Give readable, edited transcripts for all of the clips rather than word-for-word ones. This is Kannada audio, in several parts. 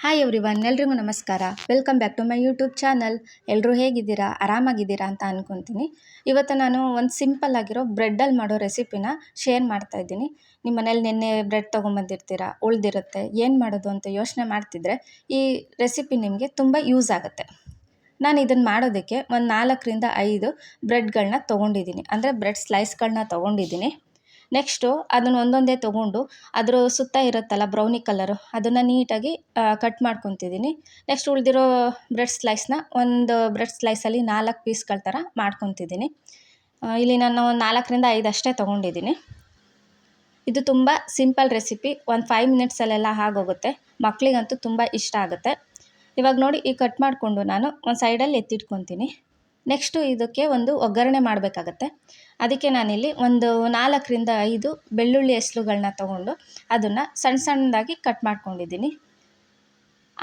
ಹಾಯ್ ಎವ್ರಿವನ್, ಎಲ್ರಿಗೂ ನಮಸ್ಕಾರ. Welcome back to my YouTube channel. ಎಲ್ಲರೂ ಹೇಗಿದ್ದೀರಾ, ಆರಾಮಾಗಿದ್ದೀರಾ ಅಂತ ಅಂದ್ಕೊತೀನಿ. ಇವತ್ತು ನಾನು ಒಂದು ಸಿಂಪಲ್ ಆಗಿರೋ ಬ್ರೆಡ್ಡಲ್ಲಿ ಮಾಡೋ ರೆಸಿಪಿನ ಶೇರ್ ಮಾಡ್ತಾ ಇದ್ದೀನಿ. ನಿಮ್ಮ ಮನೇಲಿ ನಿನ್ನೆ ಬ್ರೆಡ್ ತೊಗೊಂಬಂದಿರ್ತೀರಾ, ಉಳಿದಿರುತ್ತೆ, ಏನು ಮಾಡೋದು ಅಂತ ಯೋಚನೆ ಮಾಡ್ತಿದ್ರೆ ಈ ರೆಸಿಪಿ ನಿಮಗೆ ತುಂಬ ಯೂಸ್ ಆಗುತ್ತೆ. ನಾನು ಇದನ್ನು ಮಾಡೋದಕ್ಕೆ ಒಂದು 4-5 ಬ್ರೆಡ್ಗಳನ್ನ ತೊಗೊಂಡಿದ್ದೀನಿ, ಅಂದರೆ ಬ್ರೆಡ್ ಸ್ಲೈಸ್ಗಳನ್ನ ತೊಗೊಂಡಿದ್ದೀನಿ. ನೆಕ್ಸ್ಟು ಅದನ್ನು ಒಂದೊಂದೇ ತೊಗೊಂಡು ಅದ್ರ ಸುತ್ತ ಇರುತ್ತಲ್ಲ ಬ್ರೌನಿ ಕಲರು, ಅದನ್ನು ನೀಟಾಗಿ ಕಟ್ ಮಾಡ್ಕೊತಿದ್ದೀನಿ. ನೆಕ್ಸ್ಟ್ ಉಳಿದಿರೋ ಬ್ರೆಡ್ ಸ್ಲೈಸ್ನ ಒಂದು ಬ್ರೆಡ್ ಸ್ಲೈಸಲ್ಲಿ 4 ಪೀಸ್ಗಳ ಥರ ಮಾಡ್ಕೊತಿದ್ದೀನಿ. ಇಲ್ಲಿ ನಾನು 4-5 ಅಷ್ಟೇ ತೊಗೊಂಡಿದ್ದೀನಿ. ಇದು ತುಂಬ ಸಿಂಪಲ್ ರೆಸಿಪಿ, ಒಂದು 5 ಮಿನಿಟ್ಸಲ್ಲೆಲ್ಲ ಆಗೋಗುತ್ತೆ. ಮಕ್ಕಳಿಗಂತೂ ತುಂಬ ಇಷ್ಟ ಆಗುತ್ತೆ. ಇವಾಗ ನೋಡಿ, ಈ ಕಟ್ ಮಾಡಿಕೊಂಡು ನಾನು ಒಂದು ಸೈಡಲ್ಲಿ ಎತ್ತಿಟ್ಕೊತೀನಿ. ನೆಕ್ಸ್ಟು ಇದಕ್ಕೆ ಒಂದು ಒಗ್ಗರಣೆ ಮಾಡಬೇಕಾಗತ್ತೆ. ಅದಕ್ಕೆ ನಾನಿಲ್ಲಿ ಒಂದು 4-5 ಬೆಳ್ಳುಳ್ಳಿ ಹೆಸರುಗಳನ್ನ ತೊಗೊಂಡು ಅದನ್ನು ಸಣ್ಣ ಸಣ್ಣದಾಗಿ ಕಟ್ ಮಾಡ್ಕೊಂಡಿದ್ದೀನಿ.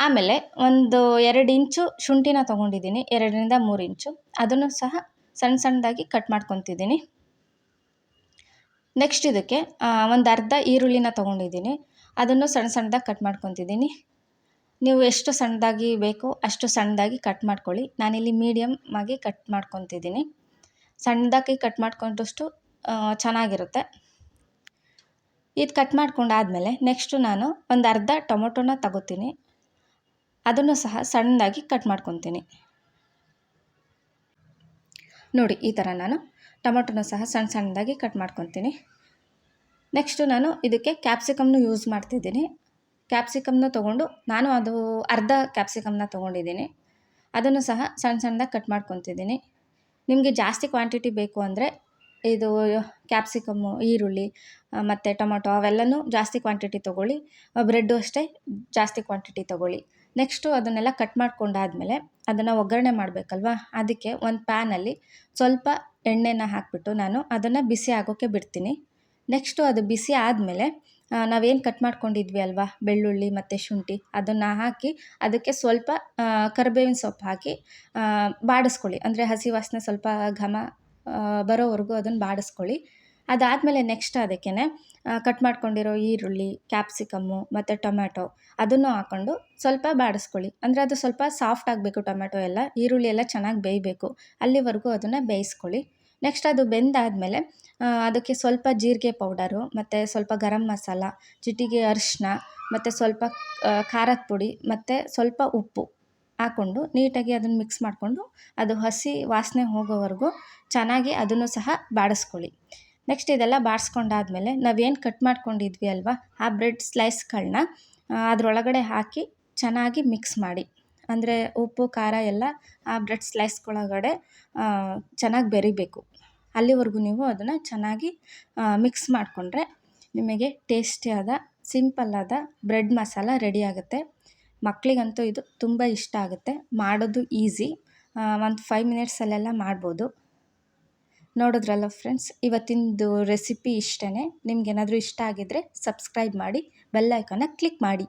ಆಮೇಲೆ ಒಂದು 2 ಇಂಚು ಶುಂಠಿನ ತೊಗೊಂಡಿದ್ದೀನಿ, 2-3 ಇಂಚು. ಅದನ್ನು ಸಹ ಸಣ್ಣ ಸಣ್ಣದಾಗಿ ಕಟ್ ಮಾಡ್ಕೊತಿದ್ದೀನಿ. ನೆಕ್ಸ್ಟ್ ಇದಕ್ಕೆ ಒಂದು ಅರ್ಧ ಈರುಳ್ಳಿನ ತೊಗೊಂಡಿದ್ದೀನಿ, ಅದನ್ನು ಸಣ್ಣ ಸಣ್ಣದಾಗಿ ಕಟ್ ಮಾಡ್ಕೊತಿದ್ದೀನಿ. ನೀವು ಎಷ್ಟು ಸಣ್ಣದಾಗಿ ಬೇಕೋ ಅಷ್ಟು ಸಣ್ಣದಾಗಿ ಕಟ್ ಮಾಡ್ಕೊಳ್ಳಿ. ನಾನಿಲ್ಲಿ ಮೀಡಿಯಮ್ ಆಗಿ ಕಟ್ ಮಾಡ್ಕೊತಿದ್ದೀನಿ. ಸಣ್ಣದಾಗಿ ಕಟ್ ಮಾಡ್ಕೊಂಡಷ್ಟು ಚೆನ್ನಾಗಿರುತ್ತೆ. ಇದು ಕಟ್ ಮಾಡ್ಕೊಂಡಾದಮೇಲೆ ನೆಕ್ಸ್ಟು ನಾನು ಒಂದು ಅರ್ಧ ಟೊಮೊಟೊನ ತಗೋತೀನಿ, ಅದನ್ನು ಸಹ ಸಣ್ಣದಾಗಿ ಕಟ್ ಮಾಡ್ಕೊತೀನಿ. ನೋಡಿ, ಈ ಥರ ನಾನು ಟೊಮೊಟೊನ ಸಹ ಸಣ್ಣ ಸಣ್ಣದಾಗಿ ಕಟ್ ಮಾಡ್ಕೊತೀನಿ. ನೆಕ್ಸ್ಟು ನಾನು ಇದಕ್ಕೆ ಕ್ಯಾಪ್ಸಿಕಮ್ನು ಯೂಸ್ ಮಾಡ್ತಿದ್ದೀನಿ. ಕ್ಯಾಪ್ಸಿಕಮ್ನ ತೊಗೊಂಡು ನಾನು ಅದು ಅರ್ಧ ಕ್ಯಾಪ್ಸಿಕಮ್ನ ತೊಗೊಂಡಿದ್ದೀನಿ, ಅದನ್ನು ಸಹ ಸಣ್ಣ ಸಣ್ಣದಾಗಿ ಕಟ್ ಮಾಡ್ಕೊತಿದ್ದೀನಿ. ನಿಮಗೆ ಜಾಸ್ತಿ ಕ್ವಾಂಟಿಟಿ ಬೇಕು ಅಂದರೆ ಇದು ಕ್ಯಾಪ್ಸಿಕಮ್ಮು, ಈರುಳ್ಳಿ ಮತ್ತು ಟೊಮೊಟೊ ಅವೆಲ್ಲನೂ ಜಾಸ್ತಿ ಕ್ವಾಂಟಿಟಿ ತೊಗೊಳ್ಳಿ. ಬ್ರೆಡ್ಡು ಅಷ್ಟೇ ಜಾಸ್ತಿ ಕ್ವಾಂಟಿಟಿ ತೊಗೊಳ್ಳಿ. ನೆಕ್ಸ್ಟು ಅದನ್ನೆಲ್ಲ ಕಟ್ ಮಾಡ್ಕೊಂಡಾದಮೇಲೆ ಅದನ್ನು ಒಗ್ಗರಣೆ ಮಾಡಬೇಕಲ್ವ, ಅದಕ್ಕೆ ಒಂದು ಪ್ಯಾನಲ್ಲಿ ಸ್ವಲ್ಪ ಎಣ್ಣೆನ ಹಾಕಿಬಿಟ್ಟು ನಾನು ಅದನ್ನು ಬಿಸಿ ಆಗೋಕ್ಕೆ ಬಿಡ್ತೀನಿ. ನೆಕ್ಸ್ಟು ಅದು ಬಿಸಿ ಆದಮೇಲೆ ನಾವೇನು ಕಟ್ ಮಾಡ್ಕೊಂಡಿದ್ವಿ ಅಲ್ವಾ, ಬೆಳ್ಳುಳ್ಳಿ ಮತ್ತು ಶುಂಠಿ, ಅದನ್ನು ಹಾಕಿ ಅದಕ್ಕೆ ಸ್ವಲ್ಪ ಕರಿಬೇವಿನ ಸೊಪ್ಪು ಹಾಕಿ ಬಾಡಿಸ್ಕೊಳ್ಳಿ. ಅಂದರೆ ಹಸಿ ವಾಸನೆ ಸ್ವಲ್ಪ ಘಮ ಬರೋವರೆಗೂ ಅದನ್ನು ಬಾಡಿಸ್ಕೊಳ್ಳಿ. ಅದಾದಮೇಲೆ ನೆಕ್ಸ್ಟ್ ಅದಕ್ಕೆ ಕಟ್ ಮಾಡ್ಕೊಂಡಿರೋ ಈರುಳ್ಳಿ, ಕ್ಯಾಪ್ಸಿಕಮ್ಮು ಮತ್ತು ಟೊಮ್ಯಾಟೊ ಅದನ್ನು ಹಾಕ್ಕೊಂಡು ಸ್ವಲ್ಪ ಬಾಡಿಸ್ಕೊಳ್ಳಿ. ಅಂದರೆ ಅದು ಸ್ವಲ್ಪ ಸಾಫ್ಟ್ ಆಗಬೇಕು, ಟೊಮ್ಯಾಟೊ ಎಲ್ಲ, ಈರುಳ್ಳಿ ಎಲ್ಲ ಚೆನ್ನಾಗಿ ಬೇಯಬೇಕು, ಅಲ್ಲಿವರೆಗೂ ಅದನ್ನು ಬೇಯಿಸ್ಕೊಳ್ಳಿ. ನೆಕ್ಸ್ಟ್ ಅದು ಬೆಂದಾದಮೇಲೆ ಅದಕ್ಕೆ ಸ್ವಲ್ಪ ಜೀರಿಗೆ ಪೌಡರು ಮತ್ತು ಸ್ವಲ್ಪ ಗರಂ ಮಸಾಲ, ಚಿಟಿಕೆ ಅರಿಶಿನ ಮತ್ತು ಸ್ವಲ್ಪ ಖಾರದ ಪುಡಿ ಮತ್ತು ಸ್ವಲ್ಪ ಉಪ್ಪು ಹಾಕ್ಕೊಂಡು ನೀಟಾಗಿ ಅದನ್ನು ಮಿಕ್ಸ್ ಮಾಡಿಕೊಂಡು ಅದು ಹಸಿ ವಾಸನೆ ಹೋಗೋವರೆಗೂ ಚೆನ್ನಾಗಿ ಅದನ್ನು ಸಹ ಬಾಡಿಸ್ಕೊಳ್ಳಿ. ನೆಕ್ಸ್ಟ್ ಇದೆಲ್ಲ ಬಾಡಿಸ್ಕೊಂಡಾದ್ಮೇಲೆ ನಾವೇನು ಕಟ್ ಮಾಡ್ಕೊಂಡಿದ್ವಿ ಅಲ್ವಾ, ಆ ಬ್ರೆಡ್ ಸ್ಲೈಸ್ಗಳನ್ನ ಅದರೊಳಗಡೆ ಹಾಕಿ ಚೆನ್ನಾಗಿ ಮಿಕ್ಸ್ ಮಾಡಿ. ಅಂದರೆ ಉಪ್ಪು ಖಾರ ಎಲ್ಲ ಆ ಬ್ರೆಡ್ ಸ್ಲೈಸ್ಗಳೊಳಗಡೆ ಚೆನ್ನಾಗಿ ಬೆರಿಬೇಕು. ಅಲ್ಲಿವರೆಗೂ ನೀವು ಅದನ್ನು ಚೆನ್ನಾಗಿ ಮಿಕ್ಸ್ ಮಾಡಿಕೊಂಡ್ರೆ ನಿಮಗೆ ಟೇಸ್ಟಿಯಾದ ಸಿಂಪಲ್ಲಾದ ಬ್ರೆಡ್ ಮಸಾಲ ರೆಡಿ ಆಗುತ್ತೆ. ಮಕ್ಕಳಿಗಂತೂ ಇದು ತುಂಬ ಇಷ್ಟ ಆಗುತ್ತೆ. ಮಾಡೋದು ಈಸಿ, ಒಂದು 5 ಮಿನಿಟ್ಸಲ್ಲೆಲ್ಲ ಮಾಡ್ಬೋದು. ನೋಡಿದ್ರಲ್ಲ ಫ್ರೆಂಡ್ಸ್, ಇವತ್ತಿಂದು ರೆಸಿಪಿ ಇಷ್ಟೇ. ನಿಮ್ಗೇನಾದರೂ ಇಷ್ಟ ಆಗಿದ್ದರೆ ಸಬ್ಸ್ಕ್ರೈಬ್ ಮಾಡಿ, ಬೆಲ್ ಐಕಾನ್ನ ಕ್ಲಿಕ್ ಮಾಡಿ.